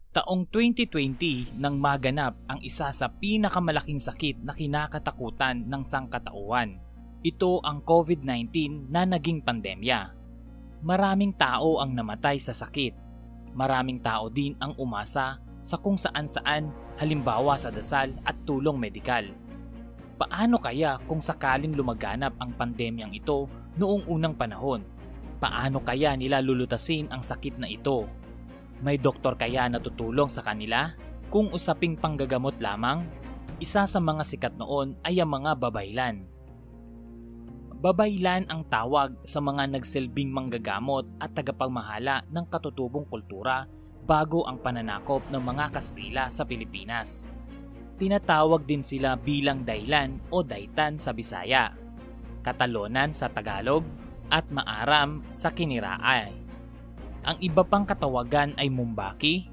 Taong 2020 nang maganap ang isa sa pinakamalaking sakit na kinakatakutan ng sangkatauhan. Ito ang COVID-19 na naging pandemya. Maraming tao ang namatay sa sakit. Maraming tao din ang umasa sa kung saan-saan, halimbawa sa dasal at tulong medikal. Paano kaya kung sakaling lumaganap ang pandemyang ito noong unang panahon? Paano kaya nila lulutasin ang sakit na ito? May doktor kaya na tutulong sa kanila? Kung usaping panggagamot lamang, isa sa mga sikat noon ay ang mga babaylan. Babaylan ang tawag sa mga nagsilbing manggagamot at tagapagmahala ng katutubong kultura bago ang pananakop ng mga Kastila sa Pilipinas. Tinatawag din sila bilang daylan o daytan sa Bisaya, Katalonan sa Tagalog at Maaram sa Kiniraay. Ang iba pang katawagan ay Mumbaki,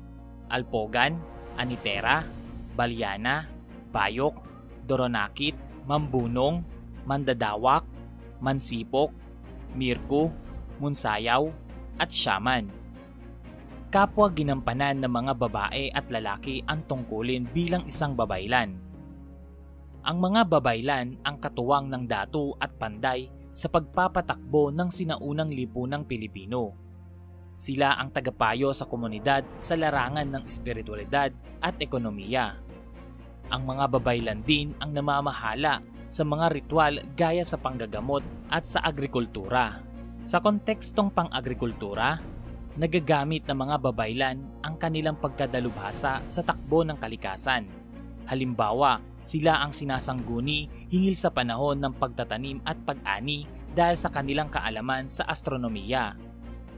Alpogan, Anitera, Balyana, Bayok, Doronakit, Mambunong, Mandadawak, Mansipok, Mirko, Munsayaw at Shaman. Kapwa ginampanan ng mga babae at lalaki ang tungkulin bilang isang babaylan. Ang mga babaylan ang katuwang ng datu at panday sa pagpapatakbo ng sinaunang lipunang Pilipino. Sila ang tagapayo sa komunidad sa larangan ng espiritualidad at ekonomiya. Ang mga babaylan din ang namamahala sa mga ritual gaya sa panggagamot at sa agrikultura. Sa kontekstong pang-agrikultura, nagagamit ng mga babaylan ang kanilang pagkadalubhasa sa takbo ng kalikasan. Halimbawa, sila ang sinasangguni hinggil sa panahon ng pagtatanim at pag-ani dahil sa kanilang kaalaman sa astronomiya.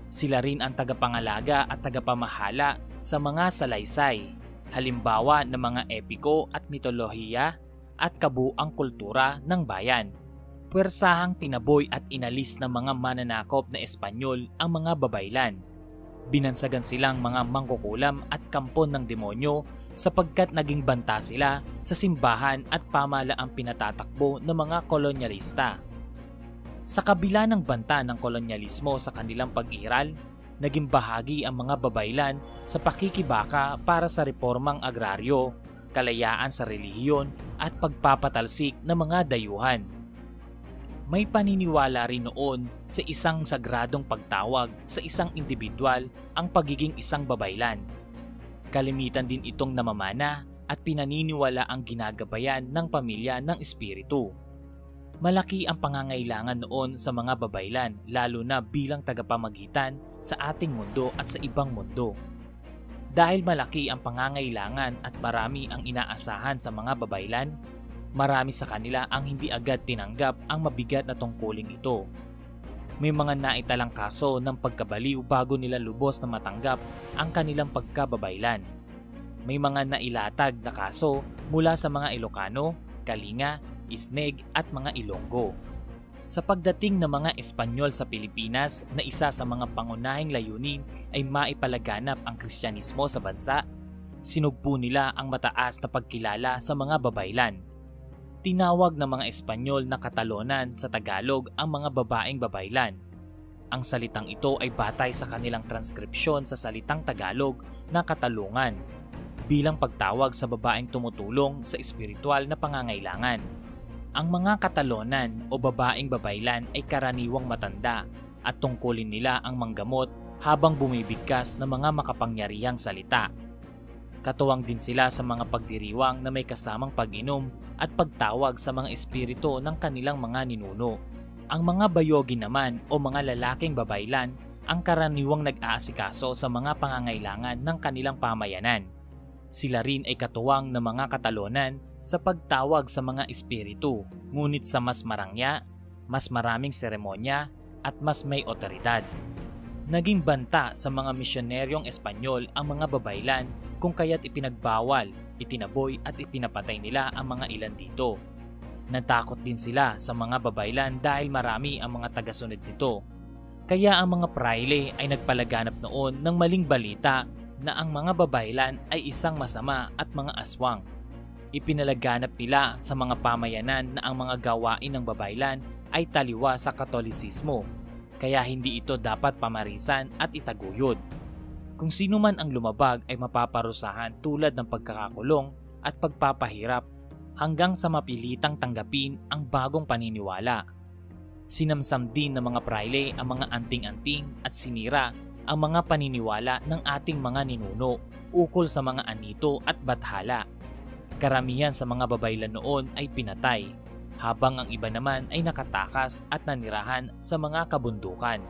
Sila rin ang tagapangalaga at tagapamahala sa mga salaysay, halimbawa ng mga epiko at mitolohiya at kabuang kultura ng bayan. Puwersahang tinaboy at inalis ng mga mananakop na Espanyol ang mga babaylan. Binansagan silang mga mangkukulam at kampon ng demonyo sapagkat naging banta sila sa simbahan at pamahalaang pinatatakbo ng mga kolonyalista. Sa kabila ng banta ng kolonyalismo sa kanilang pag-iral, naging bahagi ang mga babaylan sa pakikibaka para sa reformang agraryo, kalayaan sa relihiyon at pagpapatalsik ng mga dayuhan. May paniniwala rin noon sa isang sagradong pagtawag sa isang individual ang pagiging isang babaylan. Kalimitan din itong namamana at pinaniniwala ang ginagabayan ng pamilya ng espiritu. Malaki ang pangangailangan noon sa mga babaylan lalo na bilang tagapamagitan sa ating mundo at sa ibang mundo. Dahil malaki ang pangangailangan at marami ang inaasahan sa mga babaylan, marami sa kanila ang hindi agad tinanggap ang mabigat na tungkuling ito. May mga naitalang kaso ng pagkabaliw bago nila lubos na matanggap ang kanilang pagkababaylan. May mga nailatag na kaso mula sa mga Ilocano, Kalinga, Isneg at mga Ilonggo. Sa pagdating ng mga Espanyol sa Pilipinas na isa sa mga pangunahing layunin ay maipalaganap ang Kristyanismo sa bansa, sinugpo nila ang mataas na pagkilala sa mga babaylan. Tinawag ng mga Espanyol na Katalonan sa Tagalog ang mga babaeng babaylan. Ang salitang ito ay batay sa kanilang transkripsyon sa salitang Tagalog na Katalungan bilang pagtawag sa babaeng tumutulong sa espiritual na pangangailangan. Ang mga Katalonan o babaeng babaylan ay karaniwang matanda at tungkulin nila ang manggamot habang bumibigkas ng mga makapangyarihang salita. Katuwang din sila sa mga pagdiriwang na may kasamang pag-inom at pagtawag sa mga espiritu ng kanilang mga ninuno. Ang mga bayogi naman o mga lalaking babaylan ang karaniwang nag-aasikaso sa mga pangangailangan ng kanilang pamayanan. Sila rin ay katuwang ng mga Katalonan sa pagtawag sa mga espiritu, ngunit sa mas marangya, mas maraming seremonya at mas may otoridad. Naging banta sa mga misyoneryong Espanyol ang mga babaylan kung kaya't ipinagbawal, itinaboy at ipinapatay nila ang mga ilan dito. Natakot din sila sa mga babaylan dahil marami ang mga tagasunod nito. Kaya ang mga praile ay nagpalaganap noon ng maling balita na ang mga babaylan ay isang masama at mga aswang. Ipinalaganap nila sa mga pamayanan na ang mga gawain ng babaylan ay taliwa sa Katolisismo, kaya hindi ito dapat pamarisan at itaguyod. Kung sino man ang lumabag ay mapaparusahan tulad ng pagkakakulong at pagpapahirap hanggang sa mapilitang tanggapin ang bagong paniniwala. Sinamsam din ng mga prayle ang mga anting-anting at sinira ang mga paniniwala ng ating mga ninuno ukol sa mga anito at bathala. Karamihan sa mga babaylan noon ay pinatay, habang ang iba naman ay nakatakas at nanirahan sa mga kabundukan.